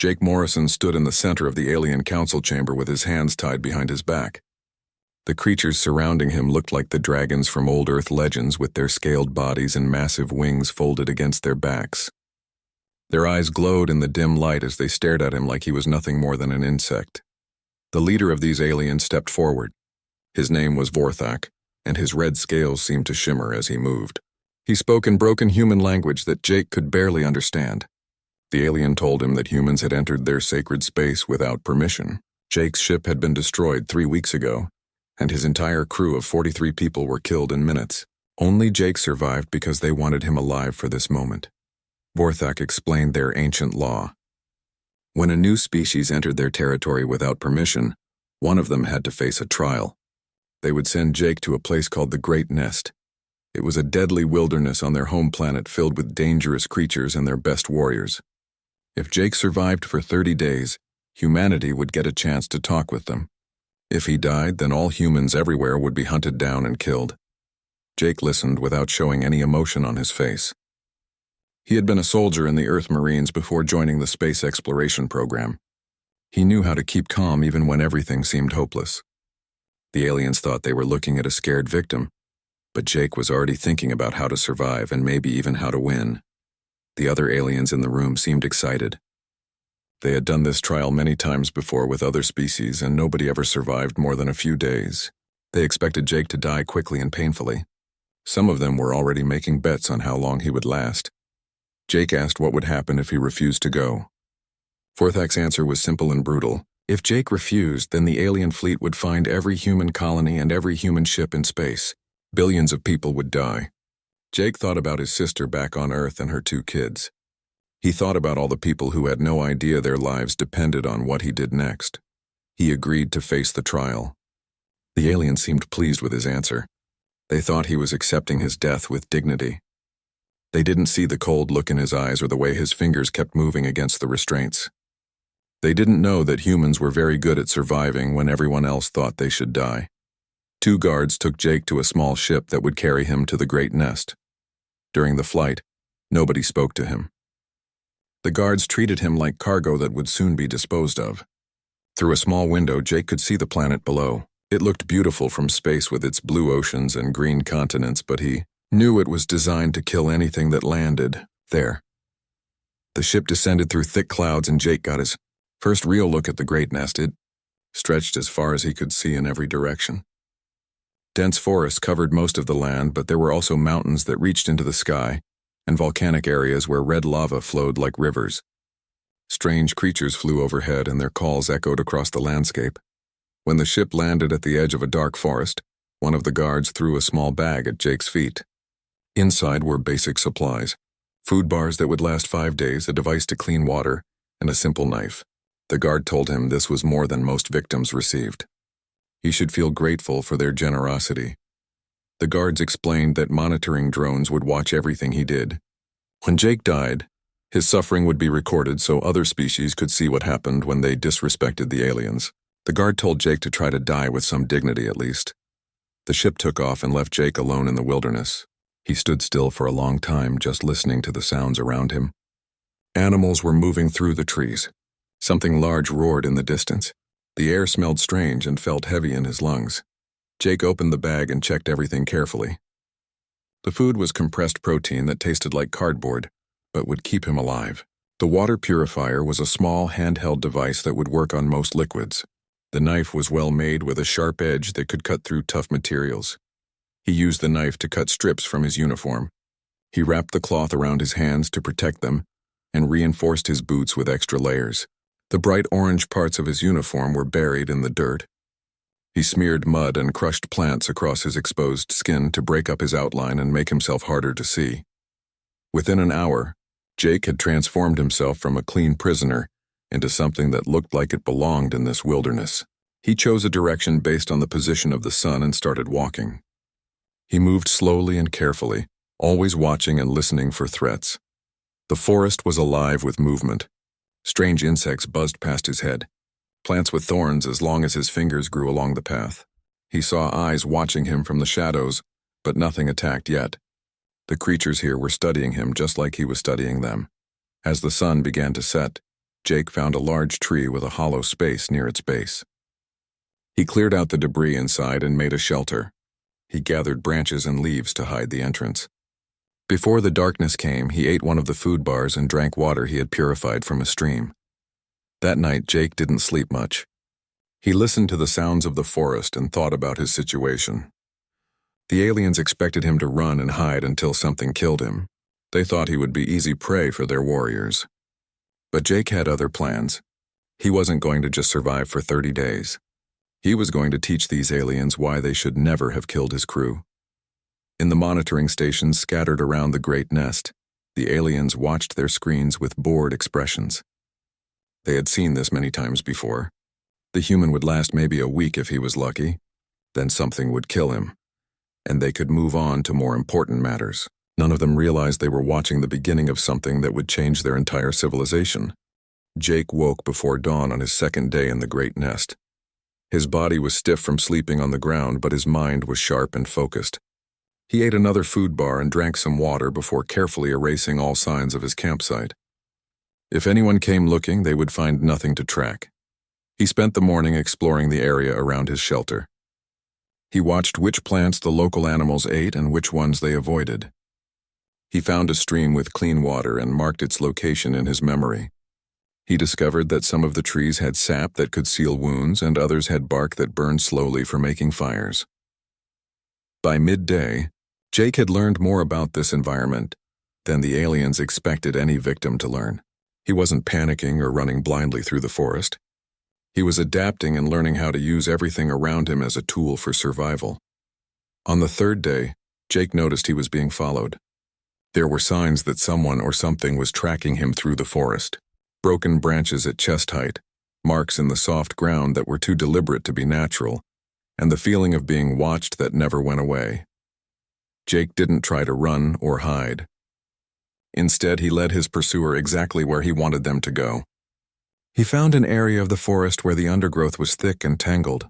Jake Morrison stood in the center of the alien council chamber with his hands tied behind his back. The creatures surrounding him looked like the dragons from old Earth legends with their scaled bodies and massive wings folded against their backs. Their eyes glowed in the dim light as they stared at him like he was nothing more than an insect. The leader of these aliens stepped forward. His name was Vorthak, and his red scales seemed to shimmer as he moved. He spoke in broken human language that Jake could barely understand. The alien told him that humans had entered their sacred space without permission. Jake's ship had been destroyed 3 weeks ago, and his entire crew of 43 people were killed in minutes. Only Jake survived because they wanted him alive for this moment. Vorthak explained their ancient law. When a new species entered their territory without permission, one of them had to face a trial. They would send Jake to a place called the Great Nest. It was a deadly wilderness on their home planet filled with dangerous creatures and their best warriors. If Jake survived for 30 days, humanity would get a chance to talk with them. If he died, then all humans everywhere would be hunted down and killed. Jake listened without showing any emotion on his face. He had been a soldier in the Earth Marines before joining the space exploration program. He knew how to keep calm even when everything seemed hopeless. The aliens thought they were looking at a scared victim, but Jake was already thinking about how to survive and maybe even how to win. The other aliens in the room seemed excited. They had done this trial many times before with other species, and nobody ever survived more than a few days. They expected Jake to die quickly and painfully. Some of them were already making bets on how long he would last. Jake asked what would happen if he refused to go. Vorthak's answer was simple and brutal. If Jake refused, then the alien fleet would find every human colony and every human ship in space. Billions of people would die. Jake thought about his sister back on Earth and her 2 kids. He thought about all the people who had no idea their lives depended on what he did next. He agreed to face the trial. The alien seemed pleased with his answer. They thought he was accepting his death with dignity. They didn't see the cold look in his eyes or the way his fingers kept moving against the restraints. They didn't know that humans were very good at surviving when everyone else thought they should die. 2 guards took Jake to a small ship that would carry him to the Great Nest. During the flight, nobody spoke to him. The guards treated him like cargo that would soon be disposed of. Through a small window, Jake could see the planet below. It looked beautiful from space with its blue oceans and green continents, but he knew it was designed to kill anything that landed there. The ship descended through thick clouds, and Jake got his first real look at the Great Nest. It stretched as far as he could see in every direction. Dense forests covered most of the land, but there were also mountains that reached into the sky, and volcanic areas where red lava flowed like rivers. Strange creatures flew overhead, and their calls echoed across the landscape. When the ship landed at the edge of a dark forest, one of the guards threw a small bag at Jake's feet. Inside were basic supplies: food bars that would last 5 days, a device to clean water, and a simple knife. The guard told him this was more than most victims received. He should feel grateful for their generosity. The guards explained that monitoring drones would watch everything he did. When Jake died, his suffering would be recorded so other species could see what happened when they disrespected the aliens. The guard told Jake to try to die with some dignity at least. The ship took off and left Jake alone in the wilderness. He stood still for a long time, just listening to the sounds around him. Animals were moving through the trees. Something large roared in the distance. The air smelled strange and felt heavy in his lungs. Jake opened the bag and checked everything carefully. The food was compressed protein that tasted like cardboard, but would keep him alive. The water purifier was a small handheld device that would work on most liquids. The knife was well made with a sharp edge that could cut through tough materials. He used the knife to cut strips from his uniform. He wrapped the cloth around his hands to protect them and reinforced his boots with extra layers. The bright orange parts of his uniform were buried in the dirt. He smeared mud and crushed plants across his exposed skin to break up his outline and make himself harder to see. Within an hour, Jake had transformed himself from a clean prisoner into something that looked like it belonged in this wilderness. He chose a direction based on the position of the sun and started walking. He moved slowly and carefully, always watching and listening for threats. The forest was alive with movement. Strange insects buzzed past his head, plants with thorns as long as his fingers grew along the path. He saw eyes watching him from the shadows, but nothing attacked yet. The creatures here were studying him just like he was studying them. As the sun began to set, Jake found a large tree with a hollow space near its base. He cleared out the debris inside and made a shelter. He gathered branches and leaves to hide the entrance. Before the darkness came, he ate one of the food bars and drank water he had purified from a stream. That night, Jake didn't sleep much. He listened to the sounds of the forest and thought about his situation. The aliens expected him to run and hide until something killed him. They thought he would be easy prey for their warriors. But Jake had other plans. He wasn't going to just survive for 30 days. He was going to teach these aliens why they should never have killed his crew. In the monitoring stations scattered around the great nest, the aliens watched their screens with bored expressions. They had seen this many times before. The human would last maybe a week if he was lucky. Then something would kill him, and they could move on to more important matters. None of them realized they were watching the beginning of something that would change their entire civilization. Jake woke before dawn on his second day in the great nest. His body was stiff from sleeping on the ground, but his mind was sharp and focused. He ate another food bar and drank some water before carefully erasing all signs of his campsite. If anyone came looking, they would find nothing to track. He spent the morning exploring the area around his shelter. He watched which plants the local animals ate and which ones they avoided. He found a stream with clean water and marked its location in his memory. He discovered that some of the trees had sap that could seal wounds and others had bark that burned slowly for making fires. By midday, Jake had learned more about this environment than the aliens expected any victim to learn. He wasn't panicking or running blindly through the forest. He was adapting and learning how to use everything around him as a tool for survival. On the third day, Jake noticed he was being followed. There were signs that someone or something was tracking him through the forest. Broken branches at chest height, marks in the soft ground that were too deliberate to be natural, and the feeling of being watched that never went away. Jake didn't try to run or hide. Instead, he led his pursuer exactly where he wanted them to go. He found an area of the forest where the undergrowth was thick and tangled.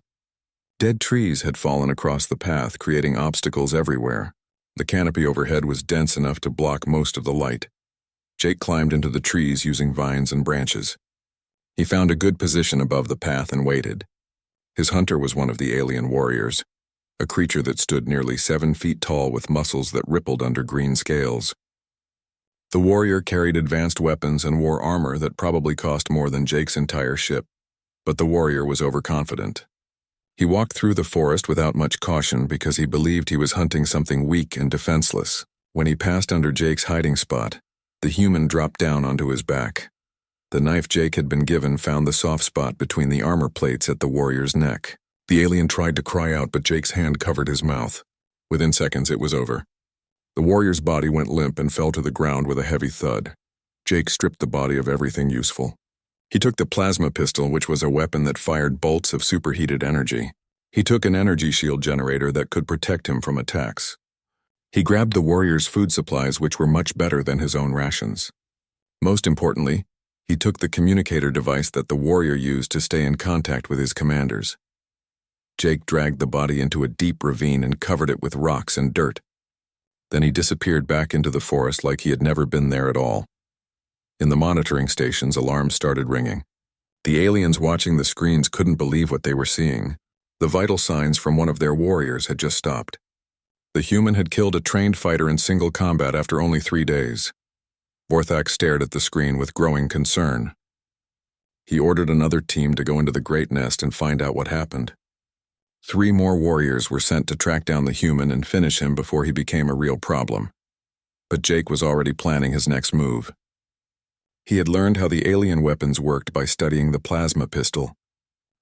Dead trees had fallen across the path, creating obstacles everywhere. The canopy overhead was dense enough to block most of the light. Jake climbed into the trees using vines and branches. He found a good position above the path and waited. His hunter was one of the alien warriors, a creature that stood nearly 7 feet tall with muscles that rippled under green scales. The warrior carried advanced weapons and wore armor that probably cost more than Jake's entire ship, but the warrior was overconfident. He walked through the forest without much caution because he believed he was hunting something weak and defenseless. When he passed under Jake's hiding spot, the human dropped down onto his back. The knife Jake had been given found the soft spot between the armor plates at the warrior's neck. The alien tried to cry out, but Jake's hand covered his mouth. Within seconds, it was over. The warrior's body went limp and fell to the ground with a heavy thud. Jake stripped the body of everything useful. He took the plasma pistol, which was a weapon that fired bolts of superheated energy. He took an energy shield generator that could protect him from attacks. He grabbed the warrior's food supplies, which were much better than his own rations. Most importantly, he took the communicator device that the warrior used to stay in contact with his commanders. Jake dragged the body into a deep ravine and covered it with rocks and dirt. Then he disappeared back into the forest like he had never been there at all. In the monitoring stations, alarms started ringing. The aliens watching the screens couldn't believe what they were seeing. The vital signs from one of their warriors had just stopped. The human had killed a trained fighter in single combat after only 3 days. Vorthak stared at the screen with growing concern. He ordered another team to go into the Great Nest and find out what happened. 3 more warriors were sent to track down the human and finish him before he became a real problem. But Jake was already planning his next move. He had learned how the alien weapons worked by studying the plasma pistol.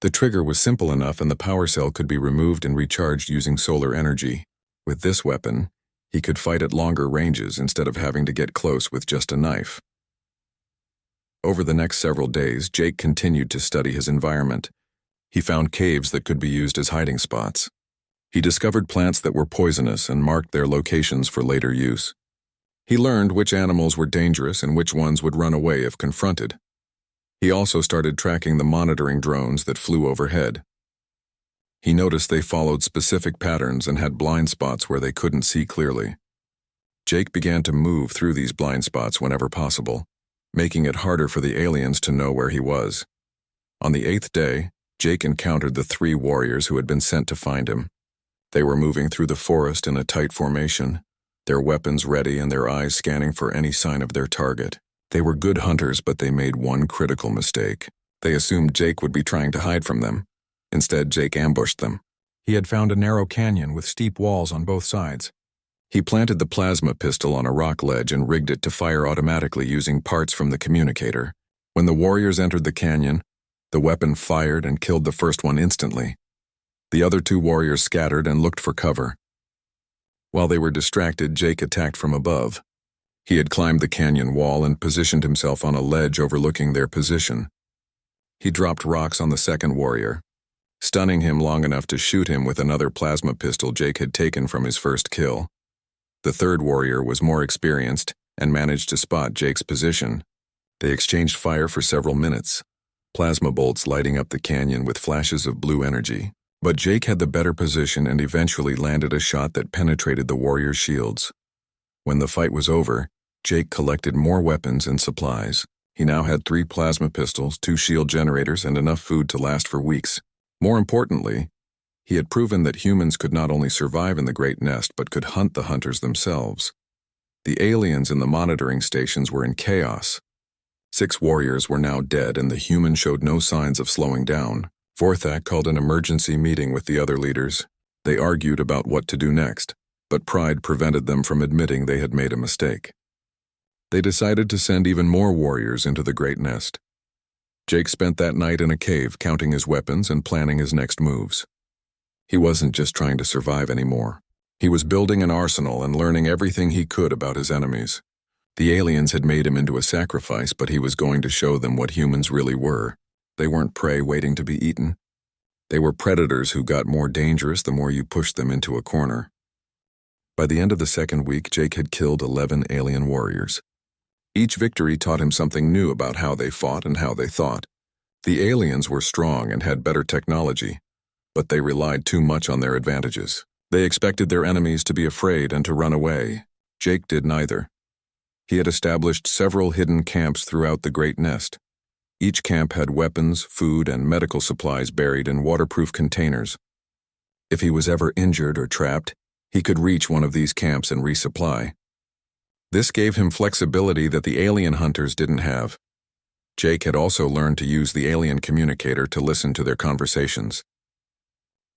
The trigger was simple enough and the power cell could be removed and recharged using solar energy. With this weapon, he could fight at longer ranges instead of having to get close with just a knife. Over the next several days, Jake continued to study his environment. He found caves that could be used as hiding spots. He discovered plants that were poisonous and marked their locations for later use. He learned which animals were dangerous and which ones would run away if confronted. He also started tracking the monitoring drones that flew overhead. He noticed they followed specific patterns and had blind spots where they couldn't see clearly. Jake began to move through these blind spots whenever possible. making it harder for the aliens to know where he was. On the 8th day, Jake encountered the 3 warriors who had been sent to find him. They were moving through the forest in a tight formation, their weapons ready and their eyes scanning for any sign of their target. They were good hunters, but they made one critical mistake. They assumed Jake would be trying to hide from them. Instead, Jake ambushed them. He had found a narrow canyon with steep walls on both sides. He planted the plasma pistol on a rock ledge and rigged it to fire automatically using parts from the communicator. When the warriors entered the canyon, the weapon fired and killed the first one instantly. The other 2 warriors scattered and looked for cover. While they were distracted, Jake attacked from above. He had climbed the canyon wall and positioned himself on a ledge overlooking their position. He dropped rocks on the second warrior, stunning him long enough to shoot him with another plasma pistol Jake had taken from his first kill. The third warrior was more experienced and managed to spot Jake's position. They exchanged fire for several minutes, plasma bolts lighting up the canyon with flashes of blue energy. But Jake had the better position and eventually landed a shot that penetrated the warriors' shields. When the fight was over, Jake collected more weapons and supplies. He now had 3 plasma pistols, 2 shield generators, and enough food to last for weeks. More importantly, he had proven that humans could not only survive in the Great Nest but could hunt the hunters themselves. The aliens in the monitoring stations were in chaos. 6 warriors were now dead and the humans showed no signs of slowing down. Vorthak called an emergency meeting with the other leaders. They argued about what to do next, but pride prevented them from admitting they had made a mistake. They decided to send even more warriors into the Great Nest. Jake spent that night in a cave counting his weapons and planning his next moves. He wasn't just trying to survive anymore. He was building an arsenal and learning everything he could about his enemies. The aliens had made him into a sacrifice, but he was going to show them what humans really were. They weren't prey waiting to be eaten. They were predators who got more dangerous the more you pushed them into a corner. By the end of the 2nd week, Jake had killed 11 alien warriors. Each victory taught him something new about how they fought and how they thought. The aliens were strong and had better technology, but they relied too much on their advantages. They expected their enemies to be afraid and to run away. Jake did neither. He had established several hidden camps throughout the Great Nest. Each camp had weapons, food, and medical supplies buried in waterproof containers. If he was ever injured or trapped, he could reach one of these camps and resupply. This gave him flexibility that the alien hunters didn't have. Jake had also learned to use the alien communicator to listen to their conversations.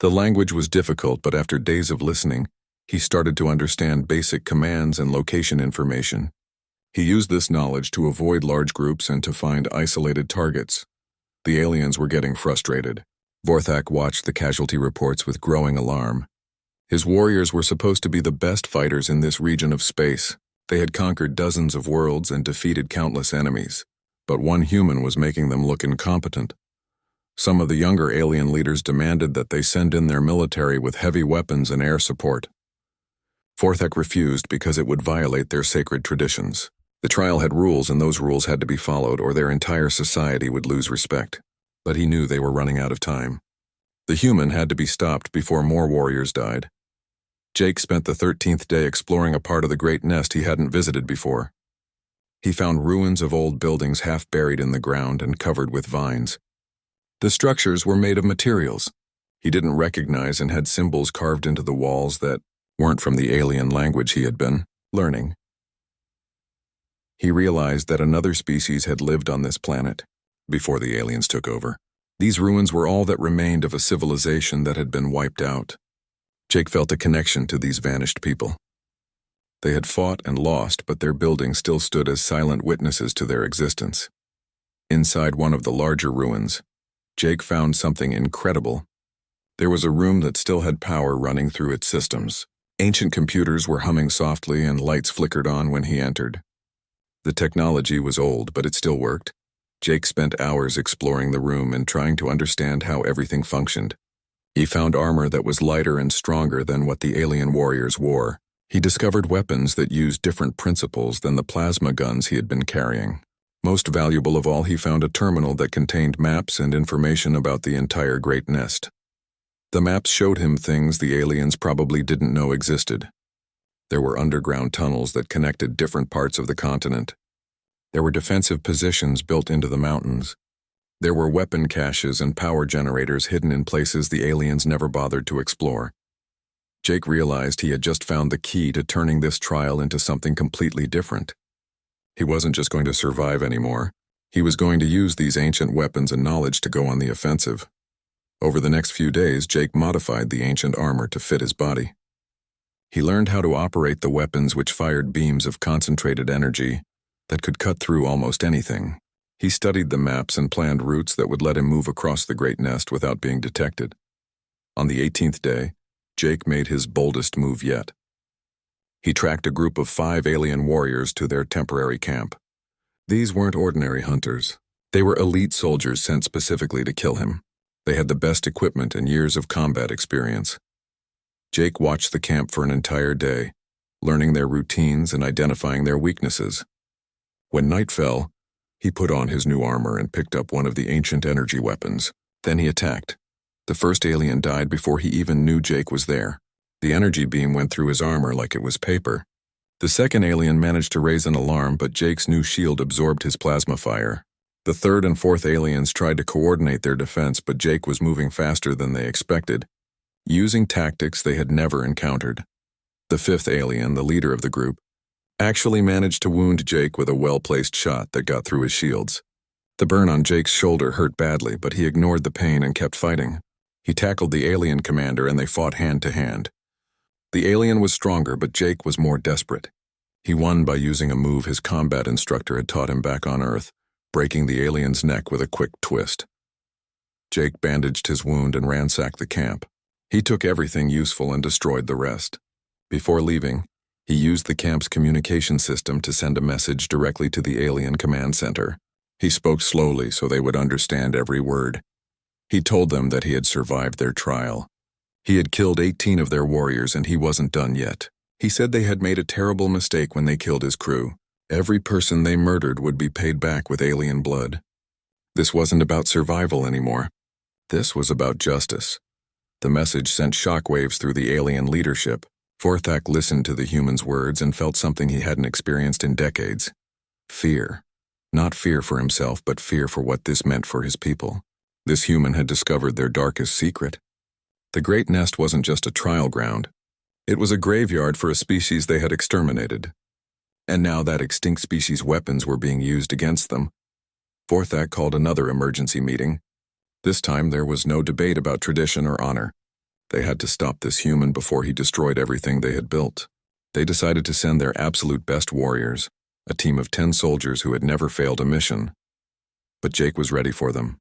The language was difficult, but after days of listening, he started to understand basic commands and location information. He used this knowledge to avoid large groups and to find isolated targets. The aliens were getting frustrated. Vorthak watched the casualty reports with growing alarm. His warriors were supposed to be the best fighters in this region of space. They had conquered dozens of worlds and defeated countless enemies. But one human was making them look incompetent. Some of the younger alien leaders demanded that they send in their military with heavy weapons and air support. Vorthak refused because it would violate their sacred traditions. The trial had rules, and those rules had to be followed, or their entire society would lose respect. But he knew they were running out of time. The human had to be stopped before more warriors died. Jake spent the 13th day exploring a part of the Great Nest he hadn't visited before. He found ruins of old buildings half buried in the ground and covered with vines. The structures were made of materials he didn't recognize and had symbols carved into the walls that weren't from the alien language he had been learning. He realized that another species had lived on this planet before the aliens took over. These ruins were all that remained of a civilization that had been wiped out. Jake felt a connection to these vanished people. They had fought and lost, but their buildings still stood as silent witnesses to their existence. Inside one of the larger ruins, Jake found something incredible. There was a room that still had power running through its systems. Ancient computers were humming softly and lights flickered on when he entered. The technology was old, but it still worked. Jake spent hours exploring the room and trying to understand how everything functioned. He found armor that was lighter and stronger than what the alien warriors wore. He discovered weapons that used different principles than the plasma guns he had been carrying. Most valuable of all, he found a terminal that contained maps and information about the entire Great Nest. The maps showed him things the aliens probably didn't know existed. There were underground tunnels that connected different parts of the continent. There were defensive positions built into the mountains. There were weapon caches and power generators hidden in places the aliens never bothered to explore. Jake realized he had just found the key to turning this trial into something completely different. He wasn't just going to survive anymore. He was going to use these ancient weapons and knowledge to go on the offensive. Over the next few days, Jake modified the ancient armor to fit his body. He learned how to operate the weapons which fired beams of concentrated energy that could cut through almost anything. He studied the maps and planned routes that would let him move across the Great Nest without being detected. On the 18th day, Jake made his boldest move yet. He tracked a group of 5 alien warriors to their temporary camp. These weren't ordinary hunters. They were elite soldiers sent specifically to kill him. They had the best equipment and years of combat experience. Jake watched the camp for an entire day, learning their routines and identifying their weaknesses. When night fell, he put on his new armor and picked up one of the ancient energy weapons. Then he attacked. The first alien died before he even knew Jake was there. The energy beam went through his armor like it was paper. The second alien managed to raise an alarm, but Jake's new shield absorbed his plasma fire. The third and fourth aliens tried to coordinate their defense, but Jake was moving faster than they expected, using tactics they had never encountered. The fifth alien, the leader of the group, actually managed to wound Jake with a well-placed shot that got through his shields. The burn on Jake's shoulder hurt badly, but he ignored the pain and kept fighting. He tackled the alien commander and they fought hand to hand. The alien was stronger, but Jake was more desperate. He won by using a move his combat instructor had taught him back on Earth, breaking the alien's neck with a quick twist. Jake bandaged his wound and ransacked the camp. He took everything useful and destroyed the rest. Before leaving, he used the camp's communication system to send a message directly to the alien command center. He spoke slowly so they would understand every word. He told them that he had survived their trial. He had killed 18 of their warriors and he wasn't done yet. He said they had made a terrible mistake when they killed his crew. Every person they murdered would be paid back with alien blood. This wasn't about survival anymore. This was about justice. The message sent shockwaves through the alien leadership. Forthak listened to the human's words and felt something he hadn't experienced in decades. Fear. Not fear for himself, but fear for what this meant for his people. This human had discovered their darkest secret. The Great Nest wasn't just a trial ground. It was a graveyard for a species they had exterminated. And now that extinct species' weapons were being used against them. Forthak called another emergency meeting. This time there was no debate about tradition or honor. They had to stop this human before he destroyed everything they had built. They decided to send their absolute best warriors, a team of 10 soldiers who had never failed a mission. But Jake was ready for them.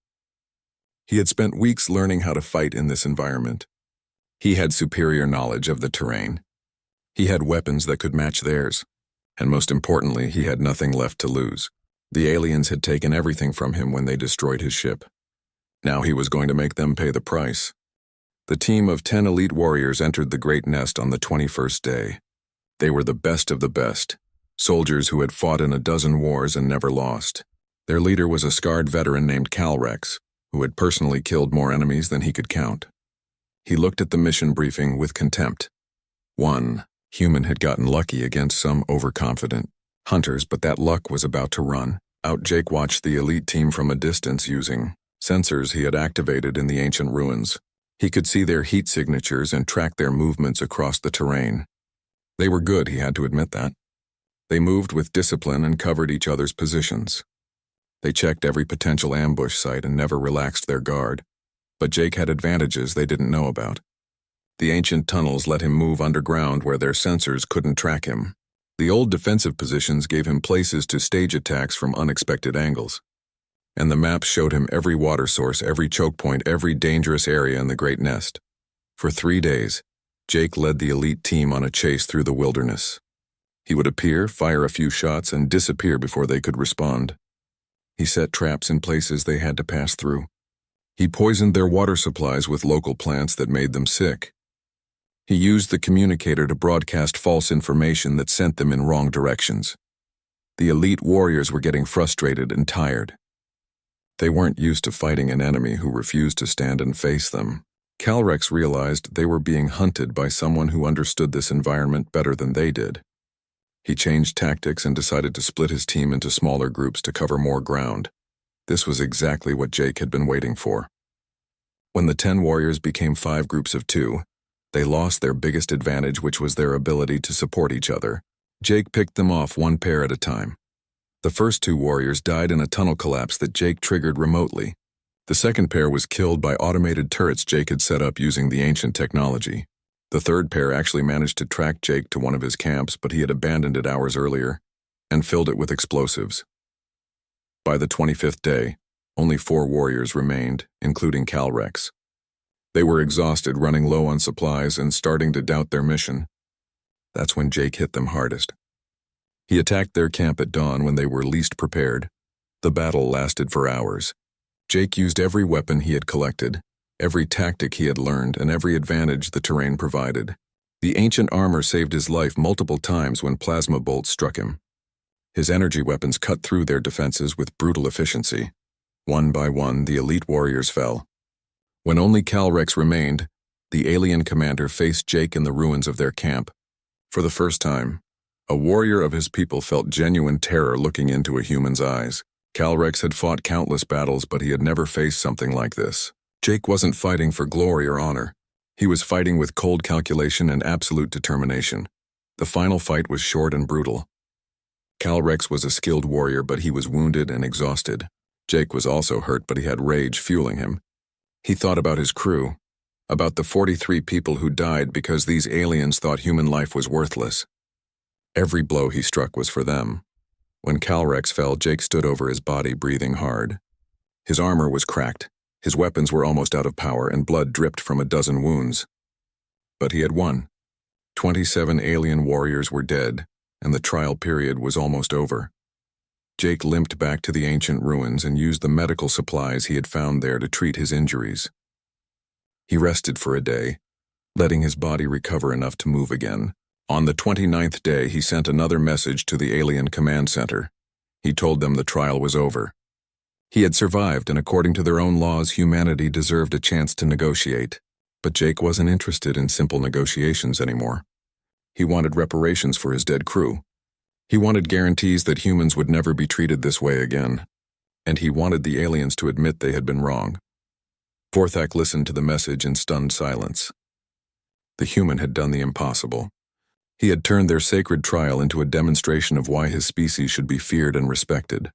He had spent weeks learning how to fight in this environment. He had superior knowledge of the terrain. He had weapons that could match theirs. And most importantly, he had nothing left to lose. The aliens had taken everything from him when they destroyed his ship. Now he was going to make them pay the price. The team of 10 elite warriors entered the Great Nest on the 21st day. They were the best of the best, soldiers who had fought in a dozen wars and never lost. Their leader was a scarred veteran named Calrex, who had personally killed more enemies than he could count. He looked at the mission briefing with contempt. One human had gotten lucky against some overconfident hunters, but that luck was about to run out. Jake watched the elite team from a distance using sensors he had activated in the ancient ruins. He could see their heat signatures and track their movements across the terrain. They were good, he had to admit that. They moved with discipline and covered each other's positions. They checked every potential ambush site and never relaxed their guard. But Jake had advantages they didn't know about. The ancient tunnels let him move underground where their sensors couldn't track him. The old defensive positions gave him places to stage attacks from unexpected angles. And the maps showed him every water source, every choke point, every dangerous area in the Great Nest. For 3 days, Jake led the elite team on a chase through the wilderness. He would appear, fire a few shots, and disappear before they could respond. He set traps in places they had to pass through. He poisoned their water supplies with local plants that made them sick. He used the communicator to broadcast false information that sent them in wrong directions. The elite warriors were getting frustrated and tired. They weren't used to fighting an enemy who refused to stand and face them. Calrex realized they were being hunted by someone who understood this environment better than they did. He changed tactics and decided to split his team into smaller groups to cover more ground. This was exactly what Jake had been waiting for. When the 10 warriors became 5 groups of 2, they lost their biggest advantage, which was their ability to support each other. Jake picked them off one pair at a time. The first 2 warriors died in a tunnel collapse that Jake triggered remotely. The second pair was killed by automated turrets Jake had set up using the ancient technology. The third pair actually managed to track Jake to one of his camps, but he had abandoned it hours earlier and filled it with explosives. By the 25th day, only 4 warriors remained, including Calrex. They were exhausted, running low on supplies, and starting to doubt their mission. That's when Jake hit them hardest. He attacked their camp at dawn when they were least prepared. The battle lasted for hours. Jake used every weapon he had collected, every tactic he had learned, and every advantage the terrain provided. The ancient armor saved his life multiple times when plasma bolts struck him. His energy weapons cut through their defenses with brutal efficiency. One by one, the elite warriors fell. When only Calrex remained, the alien commander faced Jake in the ruins of their camp. For the first time, a warrior of his people felt genuine terror looking into a human's eyes. Calrex had fought countless battles, but he had never faced something like this. Jake wasn't fighting for glory or honor. He was fighting with cold calculation and absolute determination. The final fight was short and brutal. Calrex was a skilled warrior, but he was wounded and exhausted. Jake was also hurt, but he had rage fueling him. He thought about his crew, about the 43 people who died because these aliens thought human life was worthless. Every blow he struck was for them. When Calrex fell, Jake stood over his body, breathing hard. His armor was cracked, his weapons were almost out of power, and blood dripped from a dozen wounds. But he had won. 27 alien warriors were dead, and the trial period was almost over. Jake limped back to the ancient ruins and used the medical supplies he had found there to treat his injuries. He rested for a day, letting his body recover enough to move again. On the 29th day, he sent another message to the alien command center. He told them the trial was over. He had survived, and according to their own laws, humanity deserved a chance to negotiate. But Jake wasn't interested in simple negotiations anymore. He wanted reparations for his dead crew. He wanted guarantees that humans would never be treated this way again. And he wanted the aliens to admit they had been wrong. Vorthak listened to the message in stunned silence. The human had done the impossible. He had turned their sacred trial into a demonstration of why his species should be feared and respected.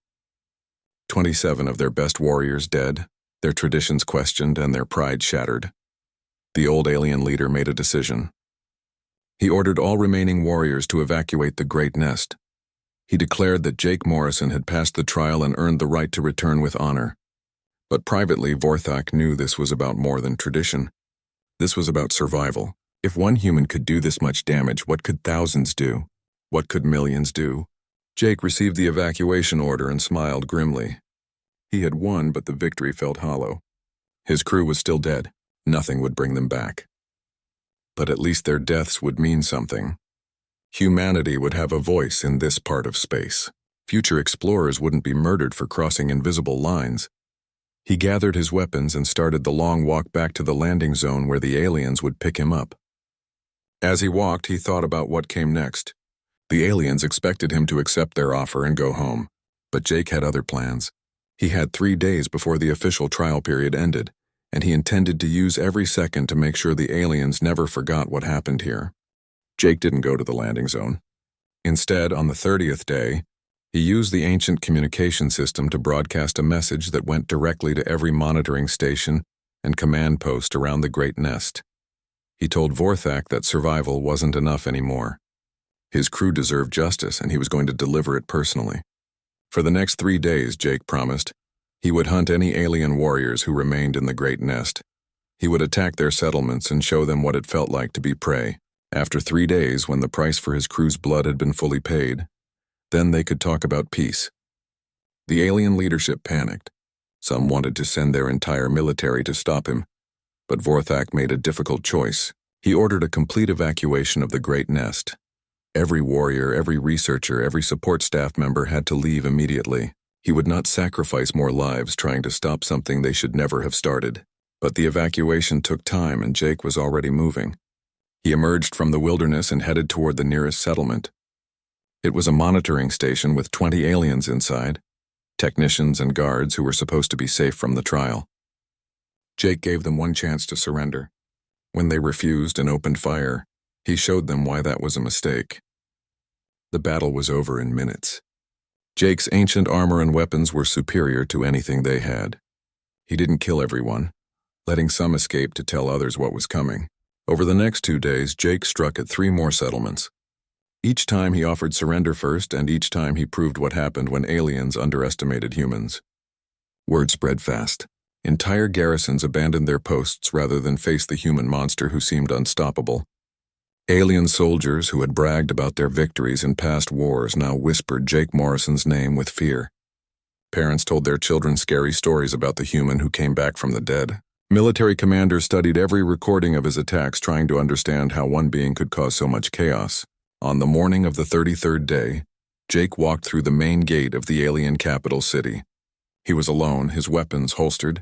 27 of their best warriors dead, their traditions questioned, and their pride shattered. The old alien leader made a decision. He ordered all remaining warriors to evacuate the Great Nest. He declared that Jake Morrison had passed the trial and earned the right to return with honor. But privately, Vorthak knew this was about more than tradition. This was about survival. If one human could do this much damage, what could thousands do? What could millions do? Jake received the evacuation order and smiled grimly. He had won, but the victory felt hollow. His crew was still dead. Nothing would bring them back. But at least their deaths would mean something. Humanity would have a voice in this part of space. Future explorers wouldn't be murdered for crossing invisible lines. He gathered his weapons and started the long walk back to the landing zone where the aliens would pick him up. As he walked, he thought about what came next. The aliens expected him to accept their offer and go home. But Jake had other plans. He had 3 days before the official trial period ended, and he intended to use every second to make sure the aliens never forgot what happened here. Jake didn't go to the landing zone. Instead, on the 30th day, he used the ancient communication system to broadcast a message that went directly to every monitoring station and command post around the Great Nest. He told Vorthak that survival wasn't enough anymore. His crew deserved justice, and he was going to deliver it personally. For the next 3 days, Jake promised, he would hunt any alien warriors who remained in the Great Nest. He would attack their settlements and show them what it felt like to be prey. After 3 days, when the price for his crew's blood had been fully paid, then they could talk about peace. The alien leadership panicked. Some wanted to send their entire military to stop him, but Vorthak made a difficult choice. He ordered a complete evacuation of the Great Nest. Every warrior, every researcher, every support staff member had to leave immediately. He would not sacrifice more lives trying to stop something they should never have started. But the evacuation took time, and Jake was already moving. He emerged from the wilderness and headed toward the nearest settlement. It was a monitoring station with 20 aliens inside, technicians and guards who were supposed to be safe from the trial. Jake gave them one chance to surrender. When they refused and opened fire, he showed them why that was a mistake. The battle was over in minutes. Jake's ancient armor and weapons were superior to anything they had. He didn't kill everyone, letting some escape to tell others what was coming. Over the next 2 days, Jake struck at 3 more settlements. Each time he offered surrender first, and each time he proved what happened when aliens underestimated humans. Word spread fast. Entire garrisons abandoned their posts rather than face the human monster who seemed unstoppable. Alien soldiers who had bragged about their victories in past wars now whispered Jake Morrison's name with fear. Parents told their children scary stories about the human who came back from the dead. Military commanders studied every recording of his attacks, trying to understand how one being could cause so much chaos. On the morning of the 33rd day, Jake walked through the main gate of the alien capital city. He was alone, his weapons holstered,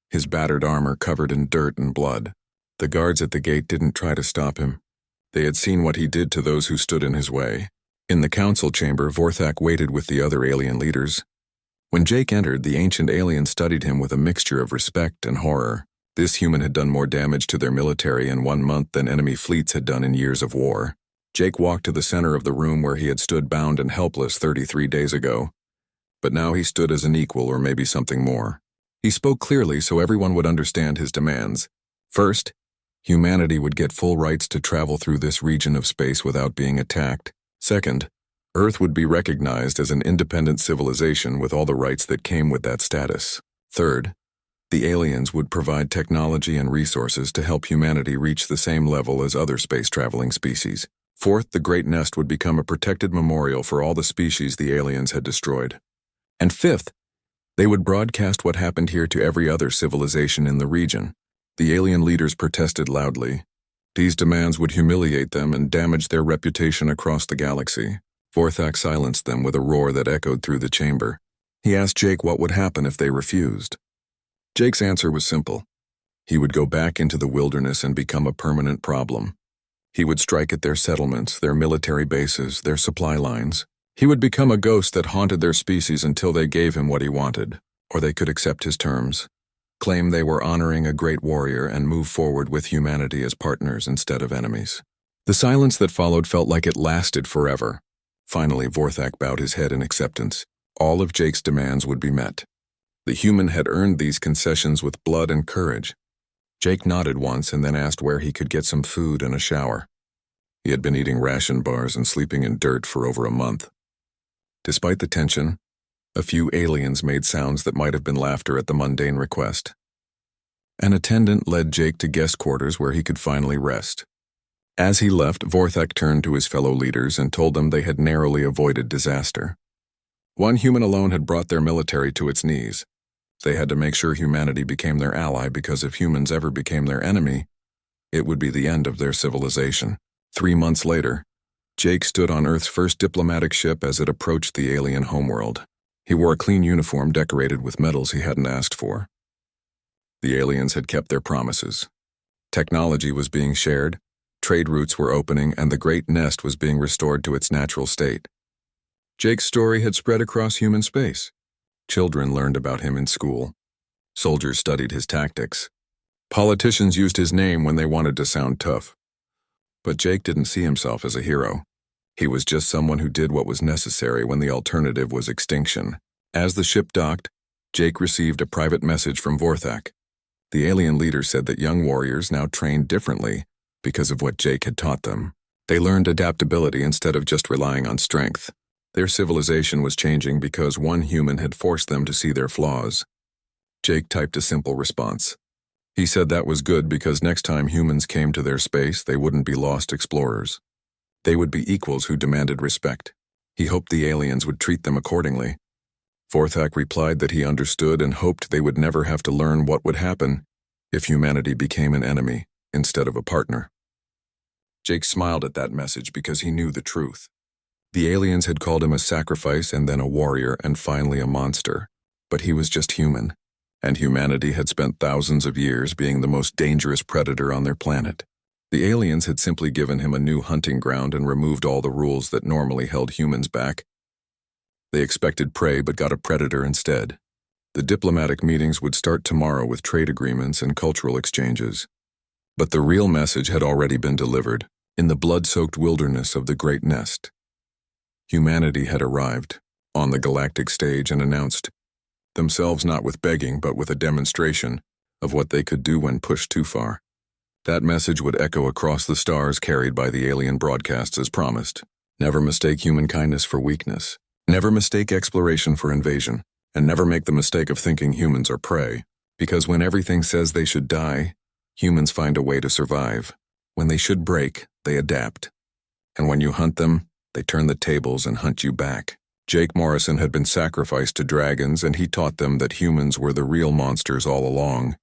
his battered armor covered in dirt and blood. The guards at the gate didn't try to stop him. They had seen what he did to those who stood in his way. In the council chamber, Vorthak waited with the other alien leaders. When Jake entered, the ancient alien studied him with a mixture of respect and horror. This human had done more damage to their military in 1 month than enemy fleets had done in years of war. Jake walked to the center of the room where he had stood bound and helpless 33 days ago. But now he stood as an equal, or maybe something more. He spoke clearly so everyone would understand his demands. First, humanity would get full rights to travel through this region of space without being attacked. Second, Earth would be recognized as an independent civilization with all the rights that came with that status. Third, the aliens would provide technology and resources to help humanity reach the same level as other space-traveling species. Fourth, the Great Nest would become a protected memorial for all the species the aliens had destroyed. And fifth, they would broadcast what happened here to every other civilization in the region. The alien leaders protested loudly. These demands would humiliate them and damage their reputation across the galaxy. Vorthak silenced them with a roar that echoed through the chamber. He asked Jake what would happen if they refused. Jake's answer was simple. He would go back into the wilderness and become a permanent problem. He would strike at their settlements, their military bases, their supply lines. He would become a ghost that haunted their species until they gave him what he wanted, or they could accept his terms, claim they were honoring a great warrior, and move forward with humanity as partners instead of enemies. The silence that followed felt like it lasted forever. Finally, Vorthak bowed his head in acceptance. All of Jake's demands would be met. The human had earned these concessions with blood and courage. Jake nodded once and then asked where he could get some food and a shower. He had been eating ration bars and sleeping in dirt for over a month. Despite the tension, a few aliens made sounds that might have been laughter at the mundane request. An attendant led Jake to guest quarters where he could finally rest. As he left, Vorthak turned to his fellow leaders and told them they had narrowly avoided disaster. One human alone had brought their military to its knees. They had to make sure humanity became their ally, because if humans ever became their enemy, it would be the end of their civilization. 3 months later, Jake stood on Earth's first diplomatic ship as it approached the alien homeworld. He wore a clean uniform decorated with medals he hadn't asked for. The aliens had kept their promises. Technology was being shared, trade routes were opening, and the Great Nest was being restored to its natural state. Jake's story had spread across human space. Children learned about him in school. Soldiers studied his tactics. Politicians used his name when they wanted to sound tough. But Jake didn't see himself as a hero. He was just someone who did what was necessary when the alternative was extinction. As the ship docked, Jake received a private message from Vorthak. The alien leader said that young warriors now trained differently because of what Jake had taught them. They learned adaptability instead of just relying on strength. Their civilization was changing because one human had forced them to see their flaws. Jake typed a simple response. He said that was good because next time humans came to their space, they wouldn't be lost explorers. They would be equals who demanded respect. He hoped the aliens would treat them accordingly. Vorthak replied that he understood and hoped they would never have to learn what would happen if humanity became an enemy instead of a partner. Jake smiled at that message because he knew the truth. The aliens had called him a sacrifice and then a warrior and finally a monster, but he was just human, and humanity had spent thousands of years being the most dangerous predator on their planet. The aliens had simply given him a new hunting ground and removed all the rules that normally held humans back. They expected prey but got a predator instead. The diplomatic meetings would start tomorrow with trade agreements and cultural exchanges. But the real message had already been delivered, in the blood-soaked wilderness of the Great Nest. Humanity had arrived, on the galactic stage, and announced themselves not with begging but with a demonstration of what they could do when pushed too far. That message would echo across the stars, carried by the alien broadcasts as promised. Never mistake human kindness for weakness. Never mistake exploration for invasion. And never make the mistake of thinking humans are prey. Because when everything says they should die, humans find a way to survive. When they should break, they adapt. And when you hunt them, they turn the tables and hunt you back. Jake Morrison had been sacrificed to dragons, and he taught them that humans were the real monsters all along.